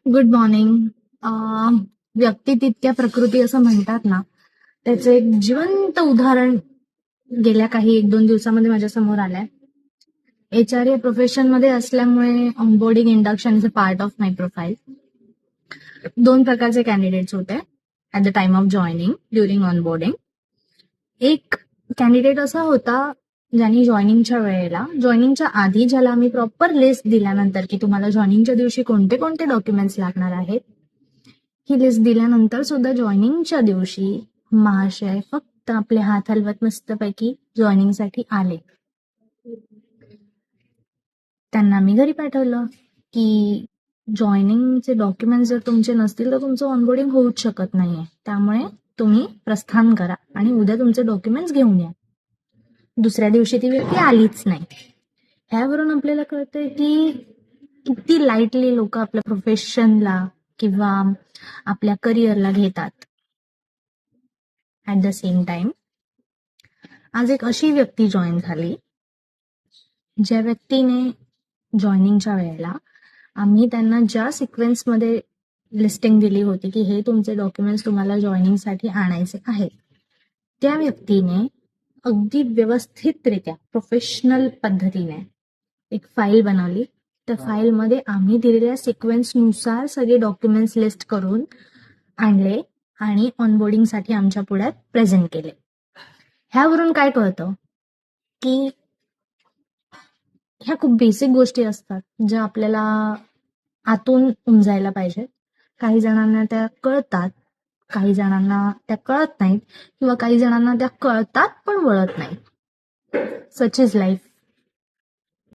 Good morning. व्यक्ती तितक्या प्रकृती असं म्हणतात ना, त्याचं एक जिवंत उदाहरण गेल्या काही 1-2 दिवसामध्ये माझ्या समोर आलंय. HR या प्रोफेशनमध्ये असल्यामुळे onboarding induction is a part of my profile. 2 प्रकारचे कॅन्डिडेट्स होते at the time of joining during onboarding. एक कॅन्डिडेट असा होता ज्यांनी जॉईनिंगच्या आधी ज्याला आम्ही प्रॉपर लिस्ट दिल्यानंतर की तुम्हाला जॉईनिंगच्या दिवशी कोणते कोणते डॉक्युमेंट्स लागणार आहेत, ही लिस्ट दिल्यानंतर सुद्धा जॉईनिंगच्या दिवशी महाशय फक्त आपले हात हलवत मस्तपैकी जॉईनिंगसाठी आले. त्यांना मी घरी पाठवलं की जॉईनिंगचे डॉक्युमेंट्स जर तुमचे नसतील तर तुमचं ऑनबोर्डिंग होऊच शकत नाहीये. त्यामुळे तुम्ही प्रस्थान करा आणि उद्या तुमचे डॉक्युमेंट्स घेऊन या. दुसऱ्या दिवशी ती व्यक्ती आलीच नाही. ह्यावरून आपल्याला कळतंय की किती लाईटली लोक आपल्या प्रोफेशनला किंवा आपल्या करिअरला घेतात. ऍट द सेम टाइम आज एक अशी व्यक्ती जॉईन झाली ज्या व्यक्तीने जॉईनिंगच्या वेळेला आम्ही त्यांना ज्या सिक्वेन्समध्ये लिस्टिंग दिली होती की हे तुमचे डॉक्युमेंट्स तुम्हाला जॉईनिंगसाठी आणायचे आहेत, त्या व्यक्तीने अगदी व्यवस्थितरित्या प्रोफेशनल पद्धतीने एक फाईल बनवली. त्या फाईलमध्ये आम्ही दिलेल्या सिक्वेन्सनुसार सगळे डॉक्युमेंट्स लिस्ट करून आणले आणि ऑनबोर्डिंगसाठी आमच्या पुढ्यात प्रेझेंट केले. ह्यावरून काय कळतं की ह्या खूप बेसिक गोष्टी असतात ज्या आपल्याला आतून उमजायला पाहिजेत. काही जणांना त्या कळतात, काही जणांना त्या कळत नाहीत किंवा काही जणांना त्या कळतात पण वळत नाहीत. Such is life.